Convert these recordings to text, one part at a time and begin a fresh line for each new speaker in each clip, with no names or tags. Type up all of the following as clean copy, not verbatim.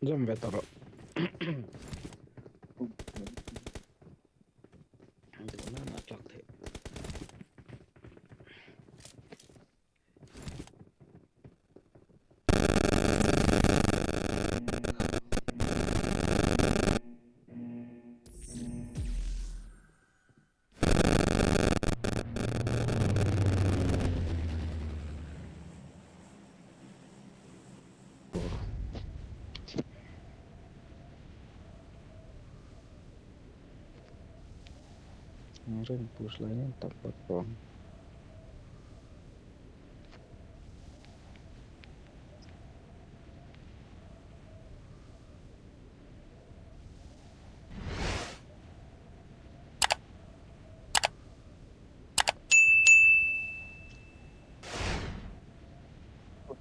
Dyan vetero. Hindi ko na na-attract eh. Kemarin push lainnya tempat bom.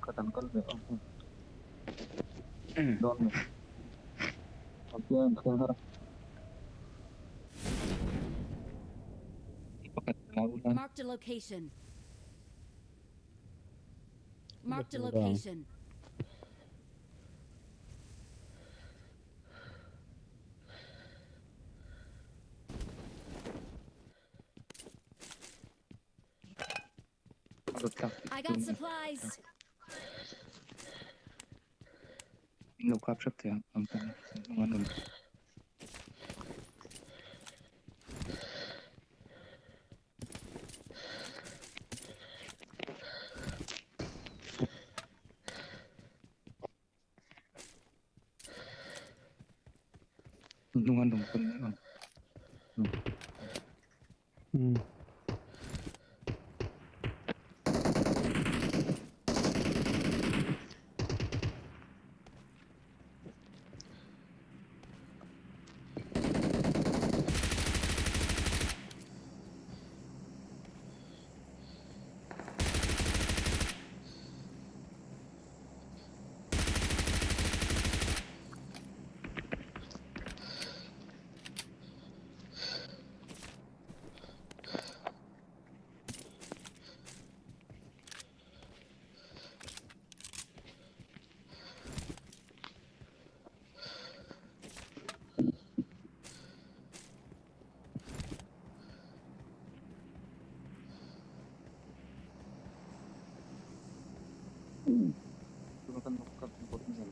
Katangkal deh aku. Down nih. Tapi yang sekarang pakai lautan.
Marked a location. Marked a
Betul,
location. I got supplies.
Lo capture ya, ampun. Mana? Tuntungan dong pun. Gunakan buka tempatnya.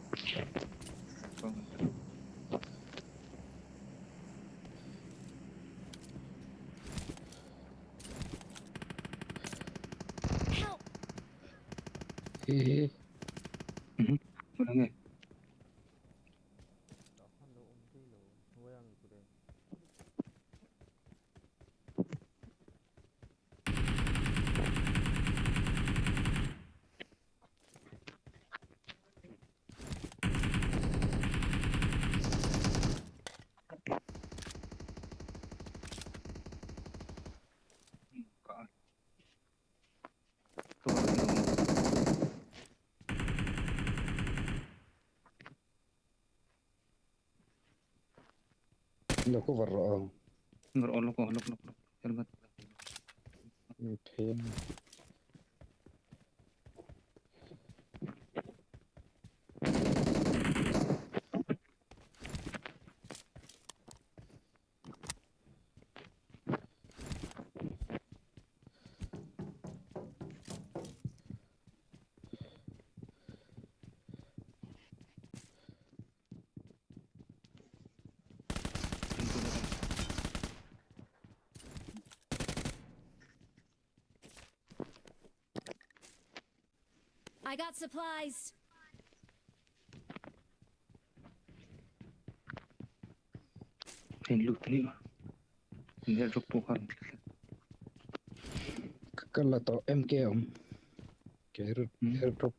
Help!
Udah nggak?
Lo ko varro.
Ngerolok kok, olok. Jalan.
Okay.
I got supplies.
Lu tadi dia drop bukan.
Kakala to MK om. Airdrop.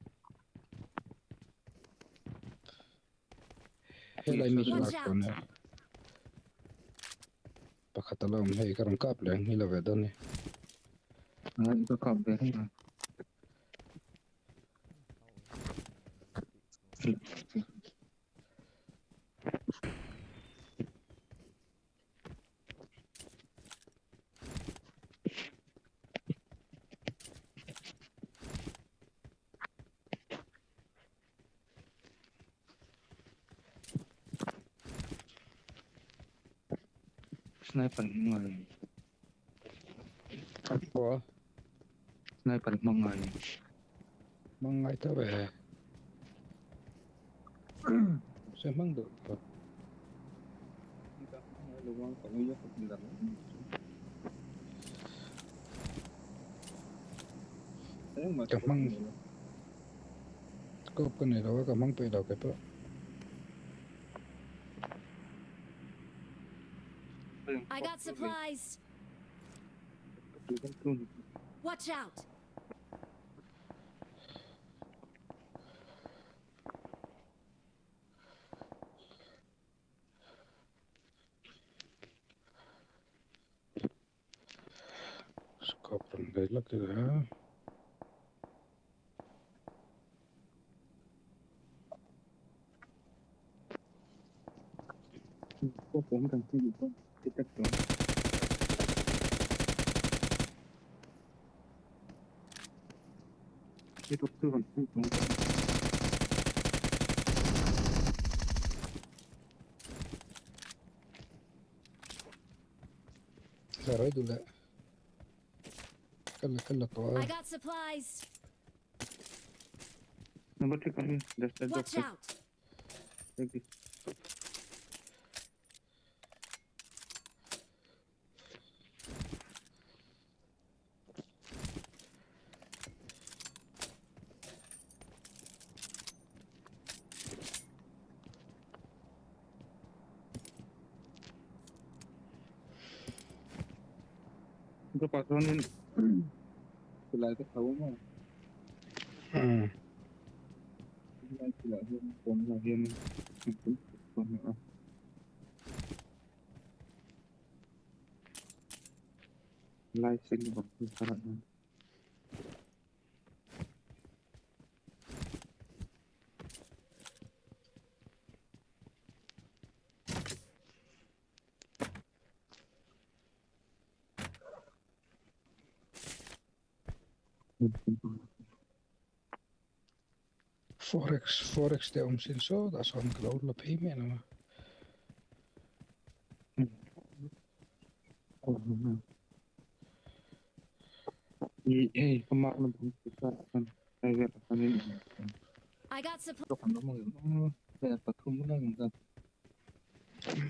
Hela i mitt
Watch
lag på
out.
nu. Pakatala om hej karong kaplang hila vedani.
Itu kabel. sniper ngai
Apa?
sniper mangai
Mangai ta về. Sẽ mang được rồi.
luang kamu ya kebilang saya
Chắc mang có cái này đâu có mang tùy đâu cái đó.
I got supplies. Watch out.
Scope đây là cái đó.
Có cũng đang sử dụng cái cách đó cái độc tư vẫn sử dụng
Là rồi đủ lại. Cái là to.
I got supplies.
number 3 kali that's the
Watch
doctor
out.
take this cái patronin lại cái thấu mà
Ừ.
lại chỉ là hiện còn là hiện còn nữa lại sinh vật thì sao lại
Forex det om sin så där som global payment.
kemarin kita akan saya akan ini
I got supplies.
cho kan ngomong ya patung lang kan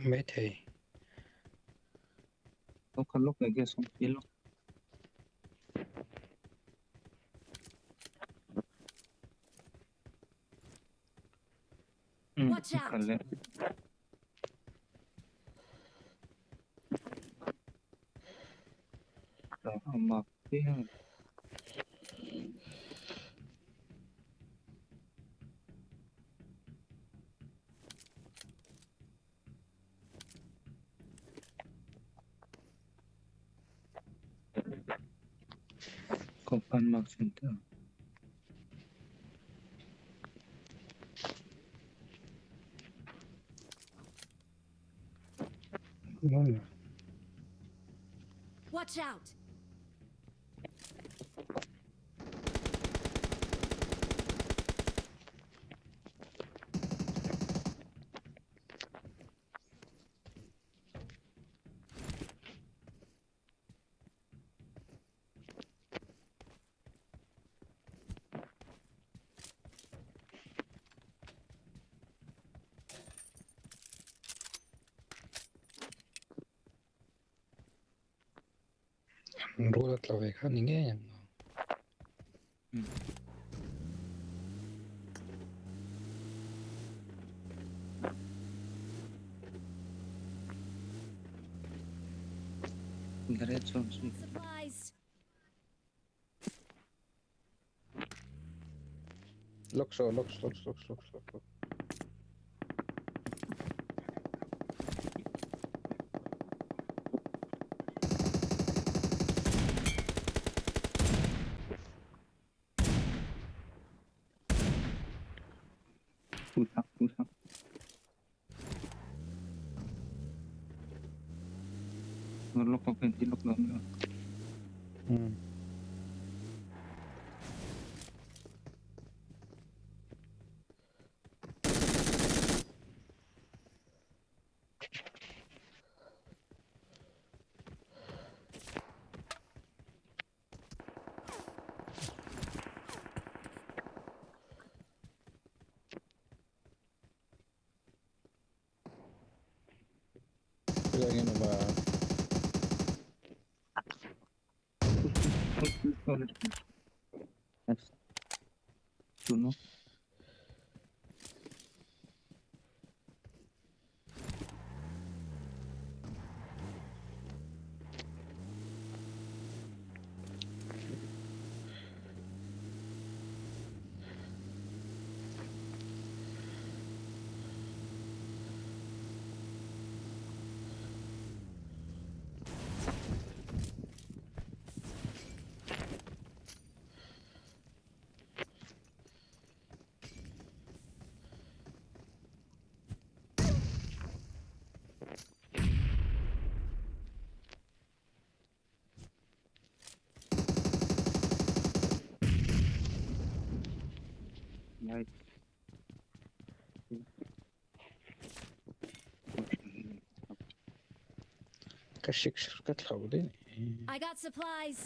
Mấy thầy.
nó kan lok lagi som kilo
Watch out.
kan le đó mà cái Kopan Mark Center
Nói là
Watch out.
rô là về khá những nghe nhỉ.
Red zone
Supplies.
Look.
pusak ngelok apa tilok lah
Ừ.
solid. That's to know. Right.
ก็ชิกก็เท่าได้นี่
I got supplies.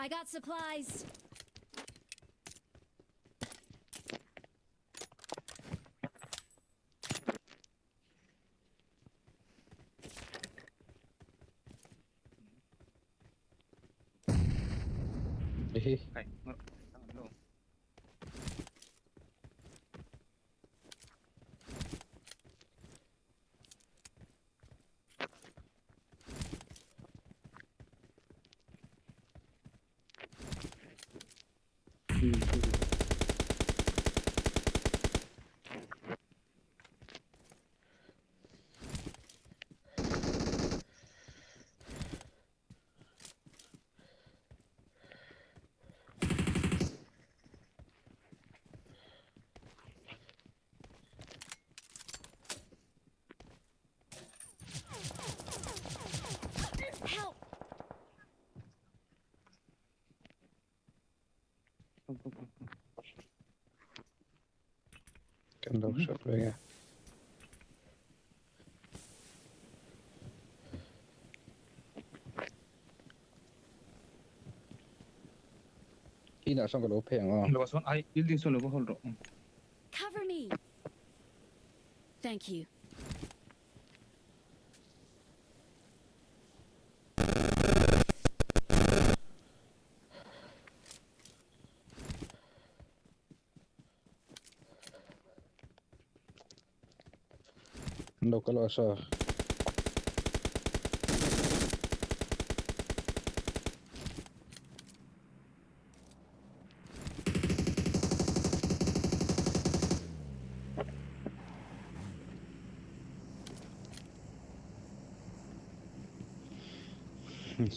I got supplies.
เฮ้ย
ไก่เนาะตั้งโลก
Help!
กันดอกช็อตเลยไงอีน่าส่งกระโดดเพลงอ่ะ
Lo son ay building solo ko hold
Cover me. Thank you.
ดอกก็รอซะ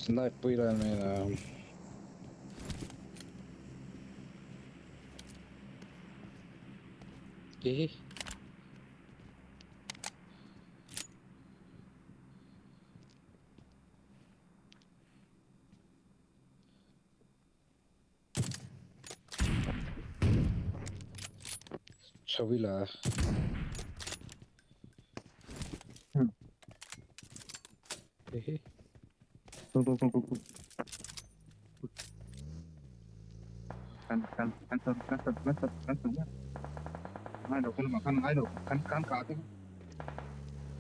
Snipera menar jag. Chavila. Hehe.
Go. Kan. Ai đâu con mà kan ai đâu kan cả thế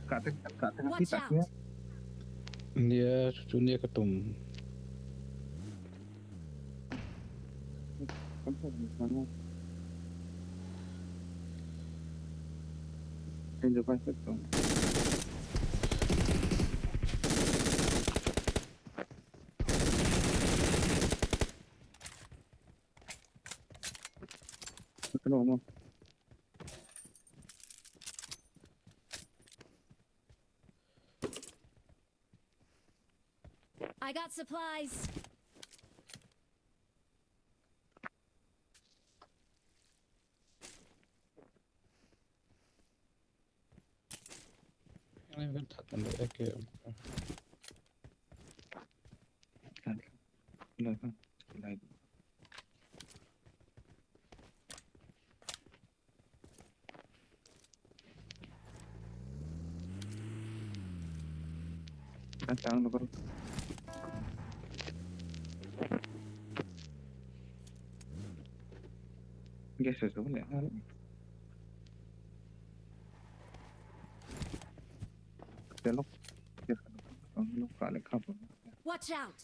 Watch
kita
out.
ya.
Dia dunia ketum.
Kan di sana. Kan juga itu. Kenapa?
I got supplies.
Jag har väl tagit den där äggen.
Kan. Live. Kan tangan lo baru. Geser tuh boleh. sẽ lóc sẽ còn lóc cả lại khắp rồi
Watch out!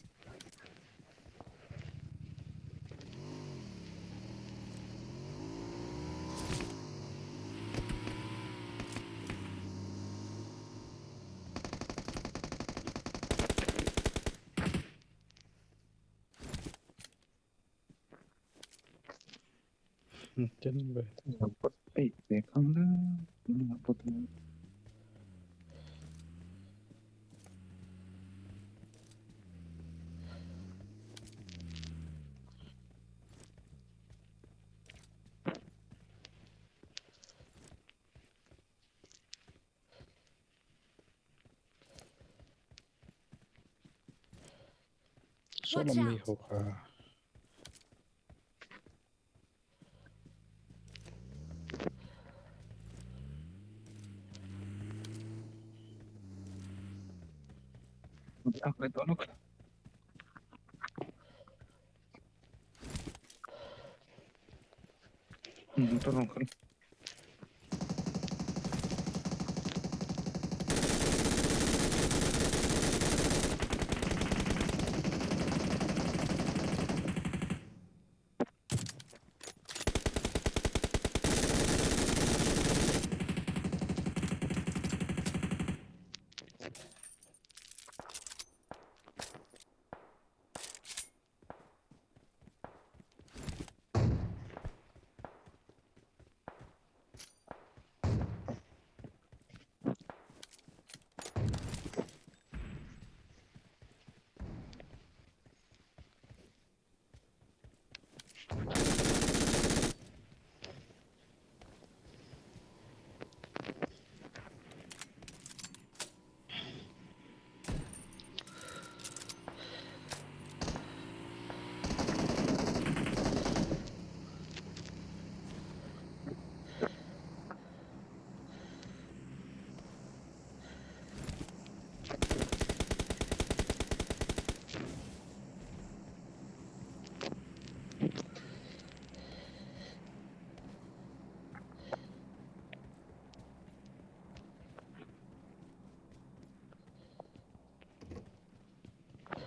Chân về
bật ấy để không đó nhưng mà bật
số
Watch
làm mi
out.
hộp
một ác lại đó nó tôi không không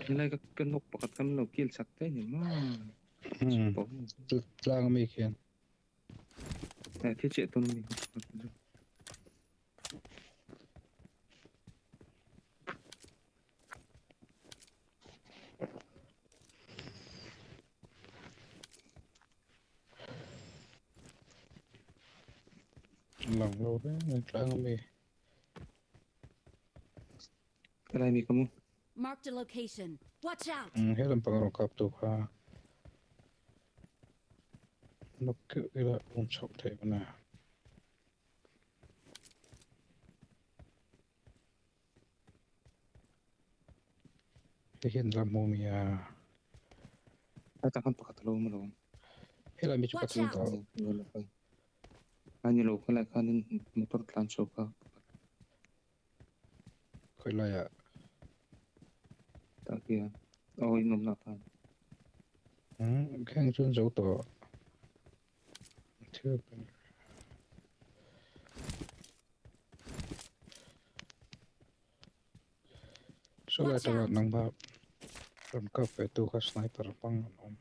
cái này cái lóc bật cái lóc kia sạch thế nhỉ mà bỏ
lang mi khian
thiết chế tôi mình
lòng lâu đấy lang mi
cái này mình không
Marked a location. Watch out!
hết làm bằng cặp tu nó cứ là chọc thế mà hiện làm mồm ya
ai ta không bắt đầu mà rồi
hết làm mi chụp
Watch
tao
out!
anh nhớ cái lại cái motor plan show ka
khơi lại à
ta kia ôi nôm na ta
khang chun dấu tổ chưa số lại tao nang ba làm cặp về tu khá sniper băng ông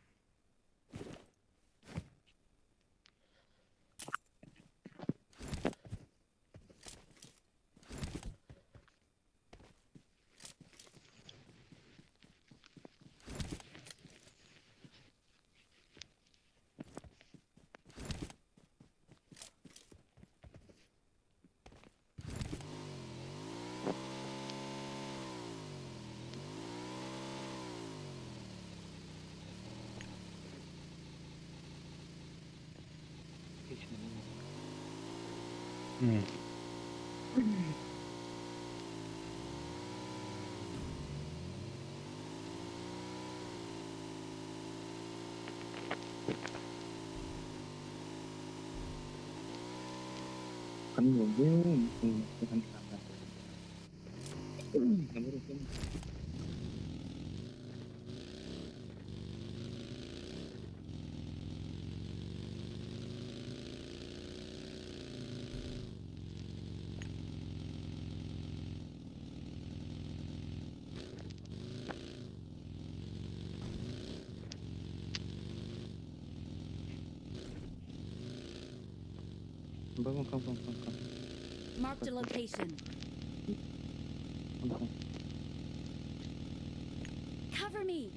kan nhiều dễ cái thằng làm này nằm ở đây Come.
Marked a location.
Come.
Cover me.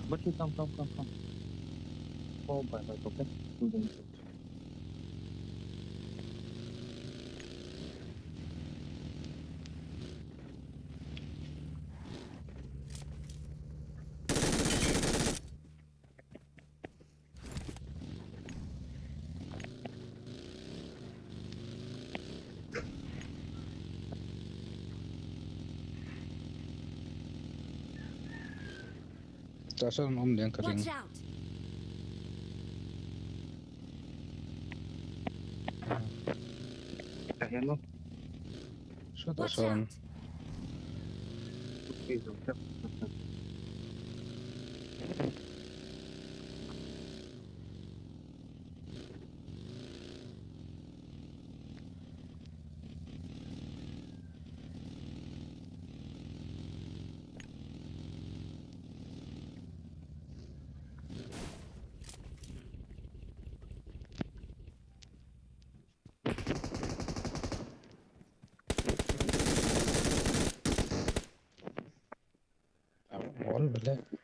But you come. Oh, bye, okay? We're going to-
จะซ่อนอมเลี้ยงกระดิ่ง
Watch out.
แต่เห็นว่า
ช่วยตา
Watch
ซ่อน
out.
ที่สุดครับ
เอาบอลไปเลย